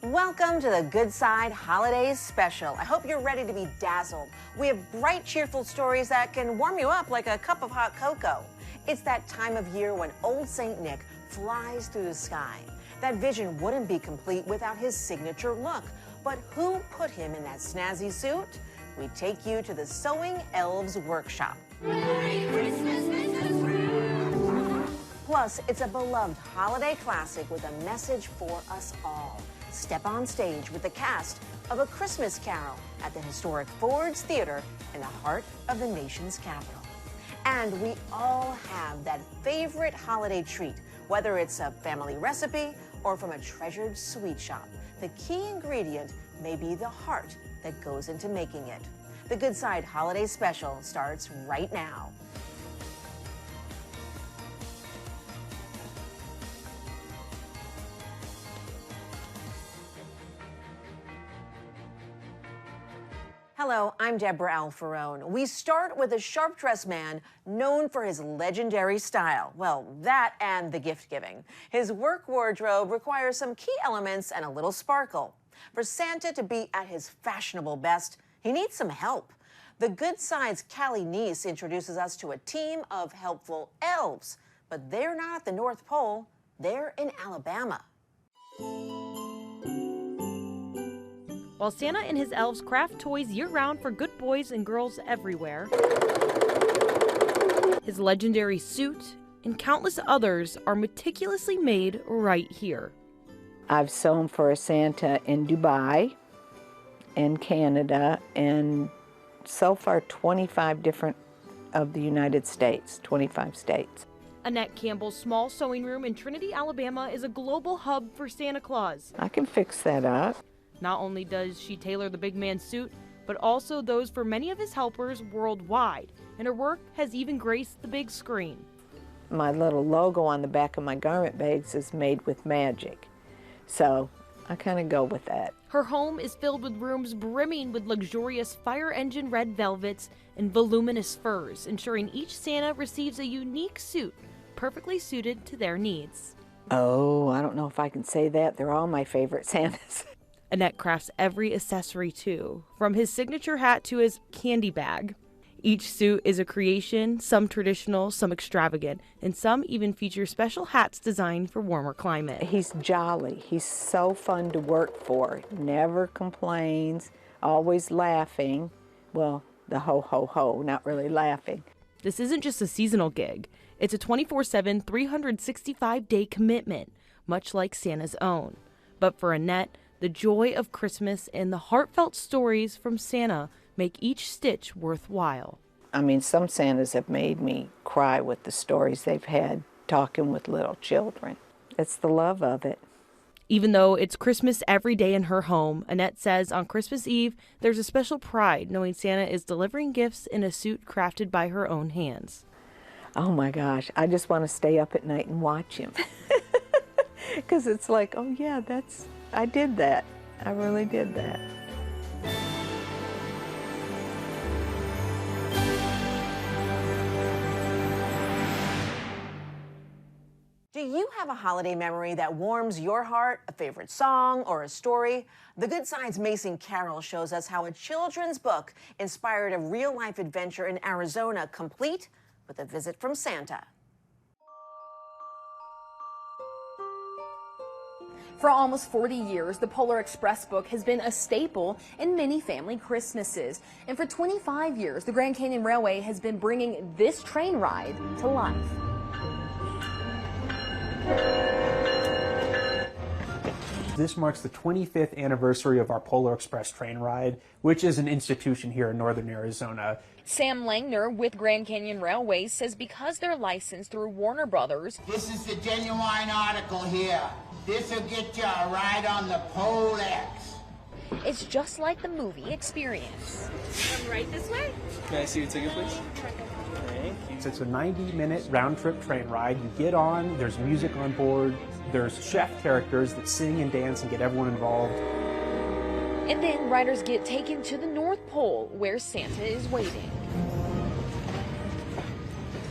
Welcome to the Good Side Holidays Special. I hope you're ready to be dazzled. We have bright, cheerful stories that can warm you up like a cup of hot cocoa. It's that time of year when old Saint Nick flies through the sky. That vision wouldn't be complete without his signature look. But who put him in that snazzy suit? We take you to the Sewing Elves Workshop. Merry Christmas, Mrs. Brown. Plus, it's a beloved holiday classic with a message for us all. Step on stage with the cast of A Christmas Carol at the historic Ford's Theater in the heart of the nation's capital. And we all have that favorite holiday treat, whether it's a family recipe or from a treasured sweet shop. The key ingredient may be the heart that goes into making it. The Good Side Holiday Special starts right now. Hello, I'm Debra Alfarone. We start with a sharp-dressed man known for his legendary style. Well, that and the gift-giving. His work wardrobe requires some key elements and a little sparkle. For Santa to be at his fashionable best, he needs some help. The Good Side's Callie Neese introduces us to a team of helpful elves. But they're not at the North Pole, they're in Alabama. While Santa and his elves craft toys year-round for good boys and girls everywhere, his legendary suit and countless others are meticulously made right here. I've sewn for a Santa in Dubai and Canada and so far 25 different of the United States, 25 states. Annette Campbell's small sewing room in Trinity, Alabama is a global hub for Santa Claus. I can fix that up. Not only does she tailor the big man's suit, but also those for many of his helpers worldwide, and her work has even graced the big screen. My little logo on the back of my garment bags is made with magic, so I kind of go with that. Her home is filled with rooms brimming with luxurious fire engine red velvets and voluminous furs, ensuring each Santa receives a unique suit perfectly suited to their needs. Oh, I don't know if I can say that. They're all my favorite Santas. Annette crafts every accessory too, from his signature hat to his candy bag. Each suit is a creation, some traditional, some extravagant, and some even feature special hats designed for warmer climate. He's jolly. He's so fun to work for. Never complains, always laughing. Well, the ho, ho, ho, not really laughing. This isn't just a seasonal gig. It's a 24/7, 365-day commitment, much like Santa's own. But for Annette, the joy of Christmas and the heartfelt stories from Santa make each stitch worthwhile. I mean, some Santas have made me cry with the stories they've had talking with little children. It's the love of it. Even though it's Christmas every day in her home, Annette says on Christmas Eve, there's a special pride knowing Santa is delivering gifts in a suit crafted by her own hands. Oh my gosh, I just want to stay up at night and watch him. Because it's like, oh yeah, I did that. I really did that. Do you have a holiday memory that warms your heart, a favorite song or a story? The Good Side's Mason Carroll shows us how a children's book inspired a real-life adventure in Arizona, complete with a visit from Santa. For almost 40 years, the Polar Express book has been a staple in many family Christmases. And for 25 years, the Grand Canyon Railway has been bringing this train ride to life. This marks the 25th anniversary of our Polar Express train ride, which is an institution here in northern Arizona. Sam Langner with Grand Canyon Railway says because they're licensed through Warner Brothers, this is the genuine article here. This will get you a ride on the Pole X. it's just like the movie experience. Come right this way. May I see your ticket, please? Thank you. It's a 90-minute round-trip train ride. You get on, there's music on board, there's chef characters that sing and dance and get everyone involved. And then riders get taken to the North Pole, where Santa is waiting.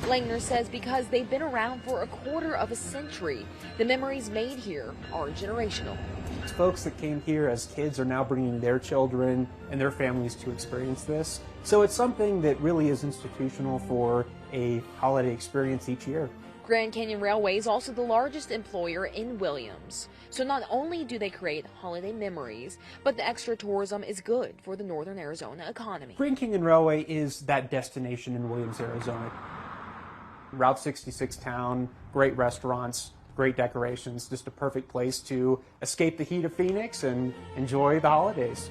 Langner says because they've been around for a quarter of a century, the memories made here are generational. Folks that came here as kids are now bringing their children and their families to experience this. So it's something that really is institutional for a holiday experience each year. Grand Canyon Railway is also the largest employer in Williams. So not only do they create holiday memories, but the extra tourism is good for the northern Arizona economy. Grand Canyon Railway is that destination in Williams, Arizona. Route 66 town, great restaurants, great decorations, just a perfect place to escape the heat of Phoenix and enjoy the holidays.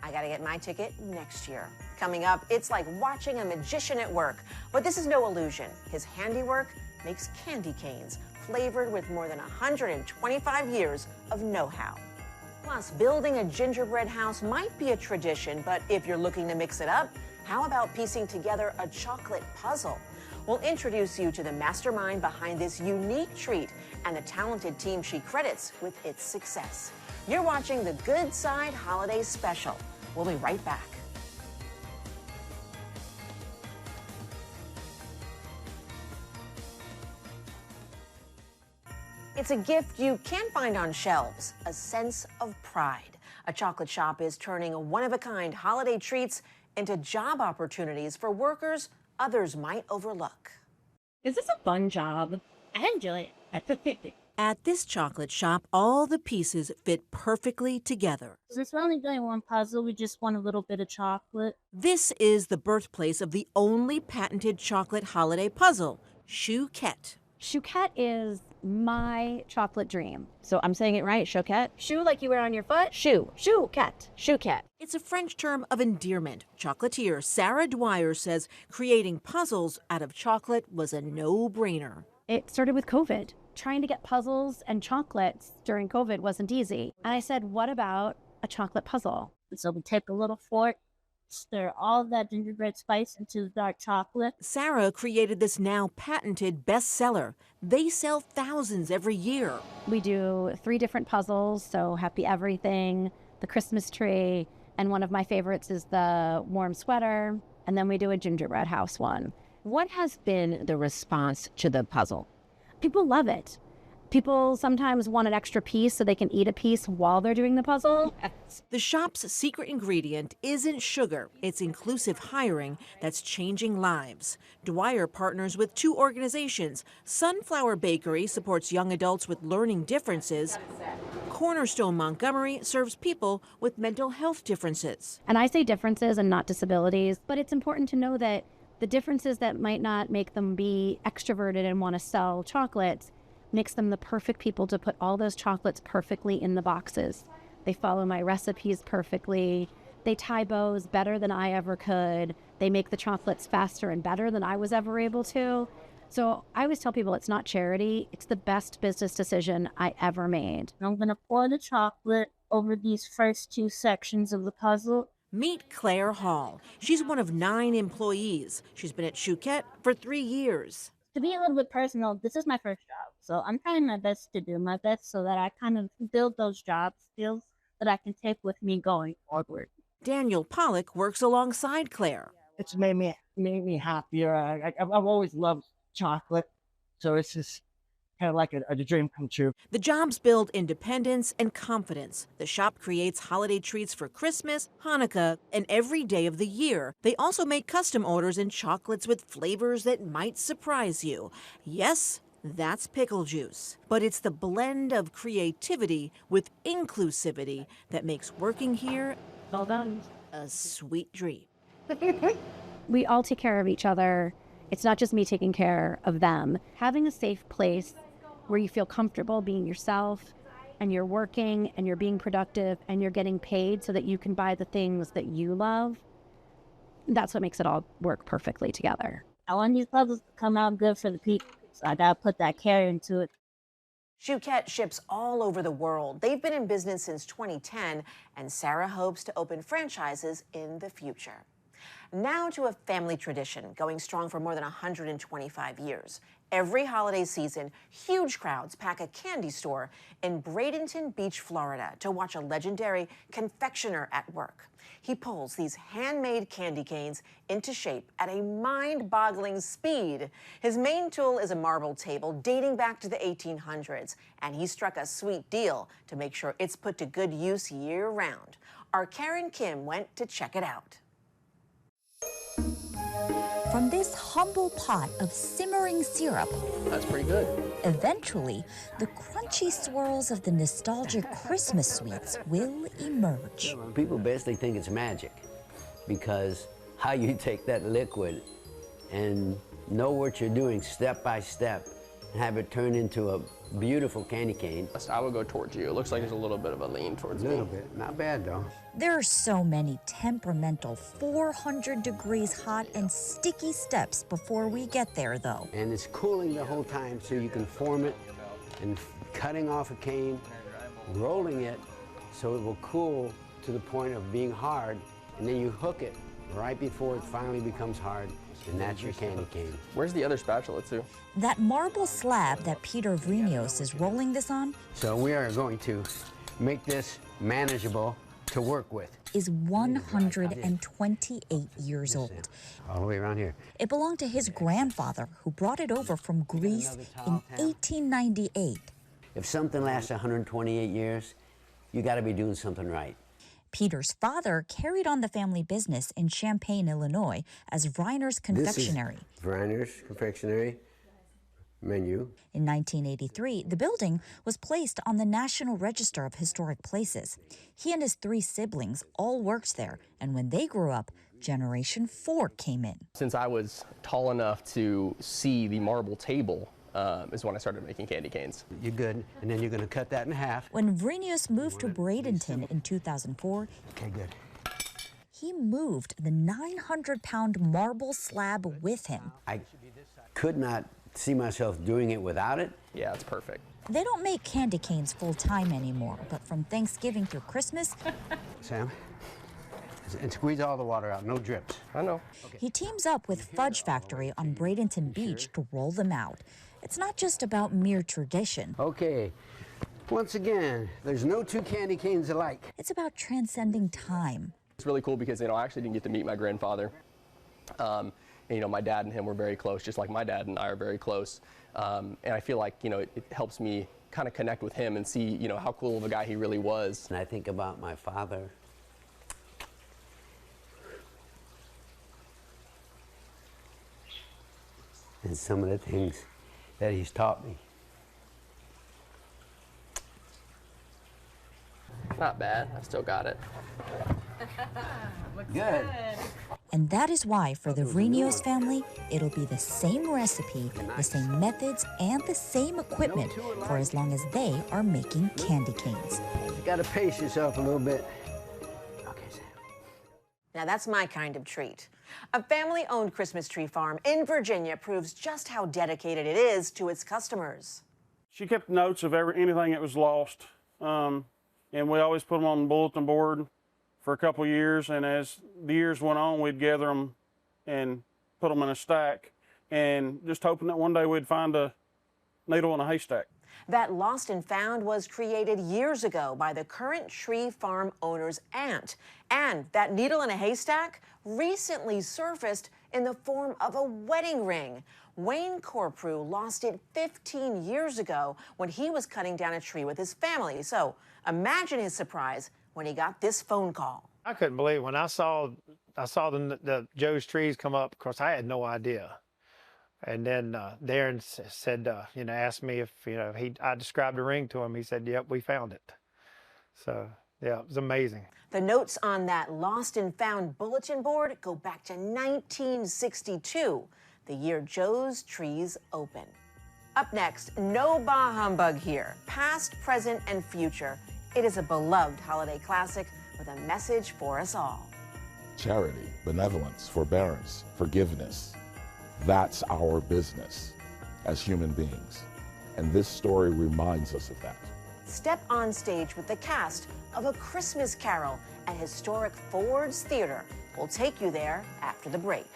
I gotta get my ticket next year. Coming up, it's like watching a magician at work. But this is no illusion. His handiwork makes candy canes, flavored with more than 125 years of know-how. Plus, building a gingerbread house might be a tradition, but if you're looking to mix it up, how about piecing together a chocolate puzzle? We'll introduce you to the mastermind behind this unique treat and the talented team she credits with its success. You're watching the Good Side Holiday Special. We'll be right back. It's a gift you can't find on shelves, a sense of pride. A chocolate shop is turning one-of-a-kind holiday treats into job opportunities for workers others might overlook. Is this a fun job? I enjoy it. At this chocolate shop, all the pieces fit perfectly together. Since we're only doing one puzzle, we just want a little bit of chocolate. This is the birthplace of the only patented chocolate holiday puzzle, Chouquette. Chouquette is my chocolate dream. So I'm saying it right, Chouquette? Shoe like you wear on your foot? Shoe. Chouquette. Chouquette. It's a French term of endearment. Chocolatier Sarah Dwyer says creating puzzles out of chocolate was a no-brainer. It started with COVID. Trying to get puzzles and chocolates during COVID wasn't easy. And I said, what about a chocolate puzzle? So we take a little fork, stir all of that gingerbread spice into the dark chocolate. Sarah created this now patented bestseller. They sell thousands every year. We do 3 different puzzles, so Happy Everything, the Christmas tree, and one of my favorites is the warm sweater, and then we do a gingerbread house one. What has been the response to the puzzle? People love it. People sometimes want an extra piece so they can eat a piece while they're doing the puzzle. The shop's secret ingredient isn't sugar. It's inclusive hiring that's changing lives. Dwyer partners with 2 organizations. Sunflower Bakery supports young adults with learning differences. Cornerstone Montgomery serves people with mental health differences. And I say differences and not disabilities, but it's important to know that the differences that might not make them be extroverted and want to sell chocolates makes them the perfect people to put all those chocolates perfectly in the boxes. They follow my recipes perfectly. They tie bows better than I ever could. They make the chocolates faster and better than I was ever able to. So I always tell people it's not charity. It's the best business decision I ever made. I'm going to pour the chocolate over these first 2 sections of the puzzle. Meet Claire Hall. She's one of 9 employees. She's been at Chouquette for 3 years. To be a little bit personal, this is my first job. So I'm trying my best to do my best so that I kind of build those job skills that I can take with me going forward. Daniel Pollock works alongside Claire. It's made me happier. I've always loved chocolate, so it's just kind of like a dream come true. The jobs build independence and confidence. The shop creates holiday treats for Christmas, Hanukkah, and every day of the year. They also make custom orders in chocolates with flavors that might surprise you. Yes, that's pickle juice. But it's the blend of creativity with inclusivity that makes working here a sweet dream. We all take care of each other. It's not just me taking care of them. Having a safe place where you feel comfortable being yourself and you're working and you're being productive and you're getting paid so that you can buy the things that you love, that's what makes it all work perfectly together. I want these puzzles to come out good for the people, so I gotta put that care into it. Chouquette ships all over the world. They've been in business since 2010, and Sarah hopes to open franchises in the future. Now to a family tradition going strong for more than 125 years. Every holiday season, huge crowds pack a candy store in Bradenton Beach, Florida, to watch a legendary confectioner at work. He pulls these handmade candy canes into shape at a mind-boggling speed. His main tool is a marble table dating back to the 1800s, and he struck a sweet deal to make sure it's put to good use year-round. Our Karen Kim went to check it out. From this humble pot of simmering syrup, that's pretty good. Eventually, the crunchy swirls of the nostalgic Christmas sweets will emerge. People basically think it's magic because how you take that liquid and know what you're doing step by step and have it turn into a beautiful candy cane. I would go towards you. It looks like there's a little bit of a lean towards me. A little bit, not bad though. There are so many temperamental 400 degrees hot and sticky steps before we get there though. And it's cooling the whole time so you can form it and cutting off a cane, rolling it so it will cool to the point of being hard, and then you hook it right before it finally becomes hard, and that's your candy cane. Where's the other spatula too? That marble slab that Peter Vrinios is rolling this on, so we are going to make this manageable to work with, is 128 years old. All the way around here. It belonged to his grandfather, who brought it over from Greece in 1898. If something lasts 128 years, you got to be doing something right. Peter's father carried on the family business in Champaign, Illinois, as Reiner's Confectionery. This is Reiner's Confectionery menu. In 1983, the building was placed on the National Register of Historic Places. He and his 3 siblings all worked there, and when they grew up, Generation 4 came in. Since I was tall enough to see the marble table, is when I started making candy canes. You're good, and then you're going to cut that in half. When Vrinios moved to Bradenton in 2004, okay, good. He moved the 900-pound marble slab with him. I could not see myself doing it without it. Yeah, it's perfect. They don't make candy canes full-time anymore, but from Thanksgiving through Christmas... Sam, and squeeze all the water out, no drips. I know. Okay. He teams up with Fudge Factory on Bradenton Beach to roll them out. It's not just about mere tradition. Okay, once again, there's no 2 candy canes alike. It's about transcending time. It's really cool because, I actually didn't get to meet my grandfather. And, my dad and him were very close, just like my dad and I are very close. And I feel like, it helps me kind of connect with him and see, how cool of a guy he really was. And I think about my father. And some of the things that he's taught me. Not bad. I still got it. Looks good. And that is why, for the Vrinios family, it'll be the same recipe, the same methods, and the same equipment for as long as they are making candy canes. You gotta pace yourself a little bit. Okay, Sam. Now that's my kind of treat. A family-owned Christmas tree farm in Virginia proves just how dedicated it is to its customers. She kept notes of anything that was lost, and we always put them on the bulletin board for a couple years, and as the years went on, we'd gather them and put them in a stack, and just hoping that one day we'd find a needle in a haystack. That Lost and Found was created years ago by the current tree farm owner's aunt. And that needle in a haystack recently surfaced in the form of a wedding ring. Wayne Corprew lost it 15 years ago when he was cutting down a tree with his family. So imagine his surprise when he got this phone call. I couldn't believe it. When I saw the Joe's trees come up. Of course, I had no idea. And then Darren said, asked me if, I described the ring to him. He said, yep, we found it. So, yeah, it was amazing. The notes on that Lost and Found bulletin board go back to 1962, the year Joe's trees opened. Up next, no bah humbug here. Past, present, and future. It is a beloved holiday classic with a message for us all. Charity, benevolence, forbearance, forgiveness. That's our business as human beings. And this story reminds us of that. Step on stage with the cast of A Christmas Carol at historic Ford's Theater We'll take you there after the break.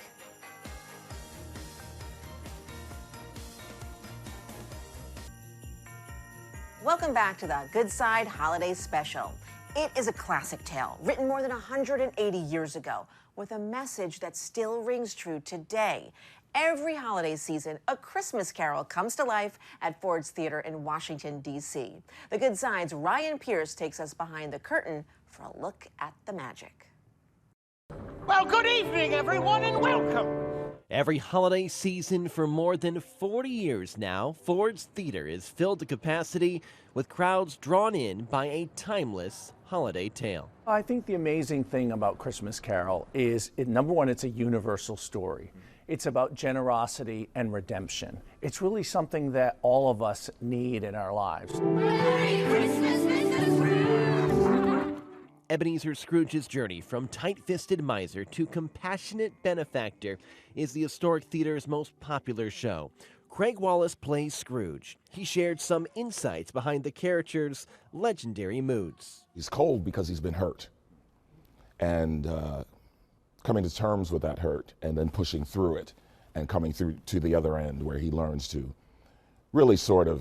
Welcome back to the Good Side Holiday Special. It is a classic tale written more than 180 years ago with a message that still rings true today. Every holiday season, A Christmas Carol comes to life at Ford's Theater in Washington, D.C. The Good Side's Ryan Pierce takes us behind the curtain for a look at the magic. Well, good evening, everyone, and welcome. Every holiday season for more than 40 years now, Ford's Theater is filled to capacity with crowds drawn in by a timeless holiday tale. I think the amazing thing about Christmas Carol is, number one, it's a universal story. It's about generosity and redemption. It's really something that all of us need in our lives. Merry Christmas, Mrs. Scrooge! Ebenezer Scrooge's journey from tight-fisted miser to compassionate benefactor is the Historic Theater's most popular show. Craig Wallace plays Scrooge. He shared some insights behind the character's legendary moods. He's cold because he's been hurt. And coming to terms with that hurt and then pushing through it and coming through to the other end where he learns to really sort of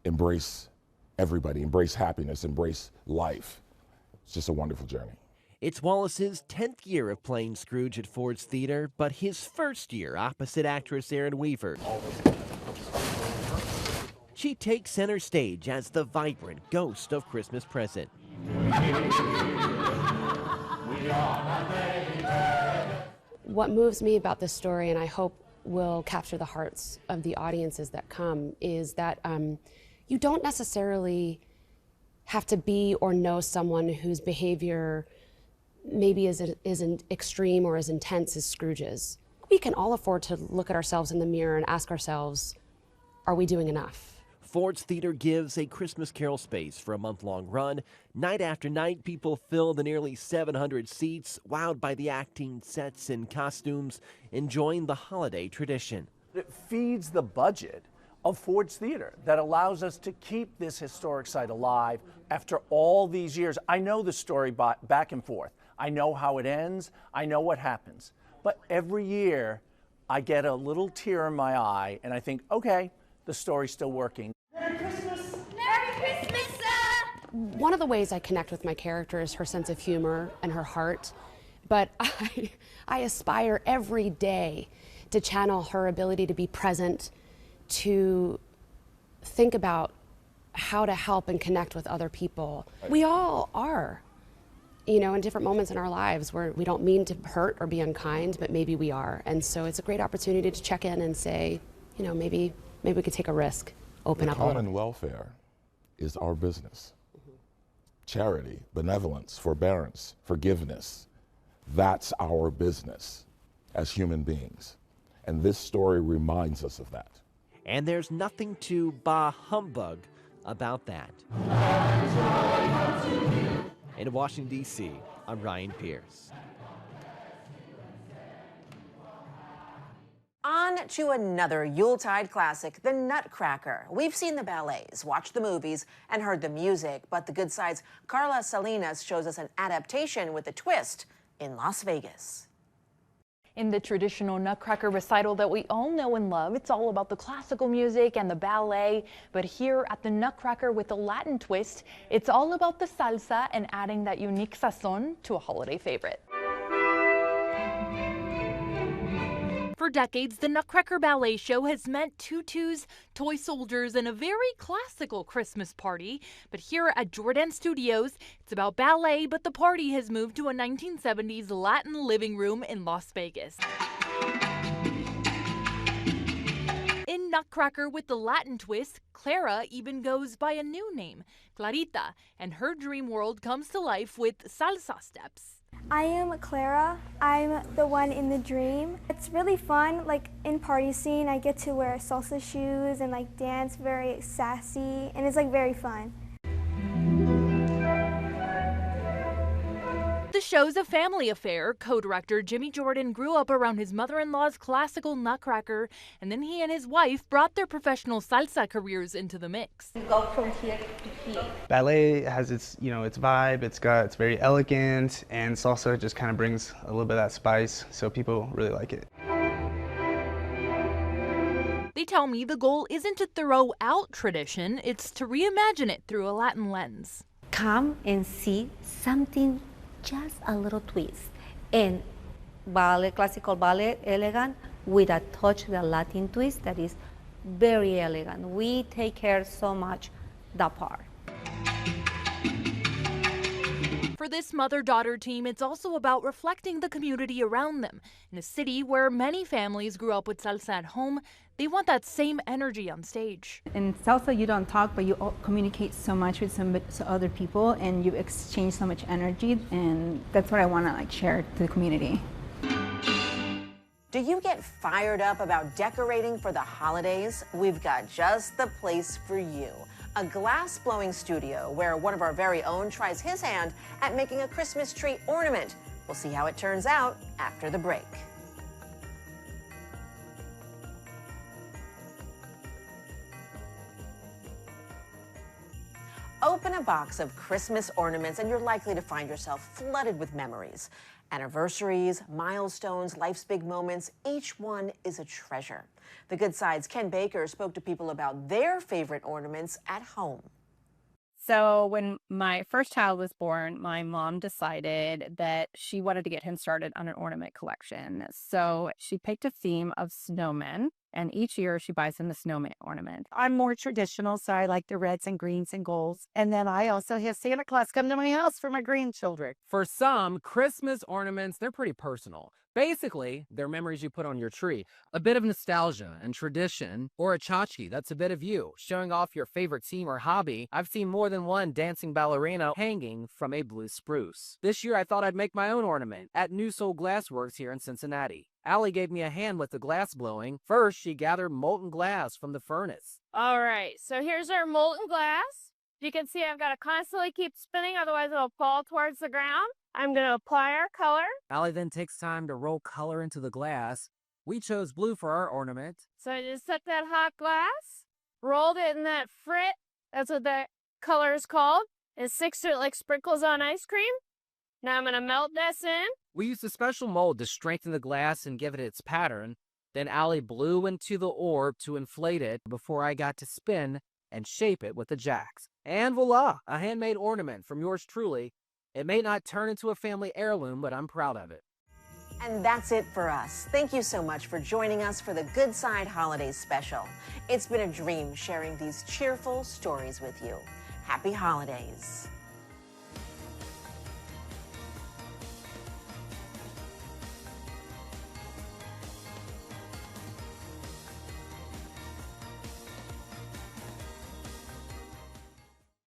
embrace everybody, embrace happiness, embrace life. It's just a wonderful journey. It's Wallace's 10th year of playing Scrooge at Ford's Theater, but his first year opposite actress Erin Weaver. She takes center stage as the vibrant ghost of Christmas Present. What moves me about this story, and I hope will capture the hearts of the audiences that come, is that you don't necessarily have to be or know someone whose behavior maybe isn't extreme or as intense as Scrooge's. We can all afford to look at ourselves in the mirror and ask ourselves, are we doing enough? Ford's Theater gives a Christmas Carol space for a month-long run. Night after night, people fill the nearly 700 seats, wowed by the acting, sets, and costumes, enjoying the holiday tradition. It feeds the budget of Ford's Theater that allows us to keep this historic site alive after all these years. I know the story back and forth. I know how it ends. I know what happens. But every year, I get a little tear in my eye, and I think, okay, the story's still working. Merry Christmas! Merry Christmas, sir! One of the ways I connect with my character is her sense of humor and her heart, but I aspire every day to channel her ability to be present, to think about how to help and connect with other people. We all are, you know, in different moments in our lives where we don't mean to hurt or be unkind, but maybe we are. And so it's a great opportunity to check in and say, you know, maybe we could take a risk, open up a little. Common welfare is our business. Charity, benevolence, forbearance, forgiveness, that's our business as human beings. And this story reminds us of that. And there's nothing too bah humbug about that. In Washington, D.C., I'm Ryan Pierce. On to another Yuletide classic, the Nutcracker. We've seen the ballets, watched the movies, and heard the music, but the Good Side's Carla Salinas shows us an adaptation with a twist in Las Vegas. In the traditional Nutcracker recital that we all know and love, it's all about the classical music and the ballet. But here at the Nutcracker with a Latin twist, it's all about the salsa and adding that unique sazon to a holiday favorite. For decades, the Nutcracker Ballet Show has meant tutus, toy soldiers, and a very classical Christmas party. But here at Jordan Studios, it's about ballet, but the party has moved to a 1970s Latin living room in Las Vegas. In Nutcracker with the Latin twist, Clara even goes by a new name, Clarita, and her dream world comes to life with salsa steps. I am Clara. I'm the one in the dream. It's really fun. Like in party scene, I get to wear salsa shoes and like dance very sassy, and it's like very fun. The show's a family affair. Co-director Jimmy Jordan grew up around his mother-in-law's classical Nutcracker, and then he and his wife brought their professional salsa careers into the mix. We go from here to here. Ballet has its, its vibe. It's very elegant, and salsa just kind of brings a little bit of that spice, so people really like it. They tell me the goal isn't to throw out tradition, it's to reimagine it through a Latin lens. Come and see something, just a little twist. And ballet, classical ballet, elegant, with a touch of the Latin twist that is very elegant. We take care so much that part. For this mother-daughter team, it's also about reflecting the community around them. In a city where many families grew up with salsa at home, they want that same energy on stage. In salsa, you don't talk, but you communicate so much with some other people, and you exchange so much energy, and that's what I want to share to the community. Do you get fired up about decorating for the holidays? We've got just the place for you. A glass blowing studio where one of our very own tries his hand at making a Christmas tree ornament. We'll see how it turns out after the break. Open a box of Christmas ornaments and you're likely to find yourself flooded with memories. Anniversaries, milestones, life's big moments, each one is a treasure. The Good Side's Ken Baker spoke to people about their favorite ornaments at home. So when my first child was born, my mom decided that she wanted to get him started on an ornament collection. So she picked a theme of snowmen, and each year she buys him a snowman ornament. I'm more traditional, so I like the reds and greens and golds. And then I also have Santa Claus come to my house for my grandchildren. For some, Christmas ornaments, they're pretty personal. Basically, they're memories you put on your tree. A bit of nostalgia and tradition, or a tchotchke, that's a bit of you, showing off your favorite team or hobby. I've seen more than one dancing ballerina hanging from a blue spruce. This year, I thought I'd make my own ornament at New Soul Glassworks here in Cincinnati. Allie gave me a hand with the glass blowing. First, she gathered molten glass from the furnace. All right, so here's our molten glass. You can see I've got to constantly keep spinning, otherwise it'll fall towards the ground. I'm going to apply our color. Allie then takes time to roll color into the glass. We chose blue for our ornament. So I just took that hot glass, rolled it in that frit. That's what that color is called. It sticks to it like sprinkles on ice cream. Now I'm going to melt this in. We used a special mold to strengthen the glass and give it its pattern. Then Allie blew into the orb to inflate it before I got to spin and shape it with the jacks. And voila, a handmade ornament from yours truly. It may not turn into a family heirloom, but I'm proud of it. And that's it for us. Thank you so much for joining us for the Good Side Holidays Special. It's been a dream sharing these cheerful stories with you. Happy holidays.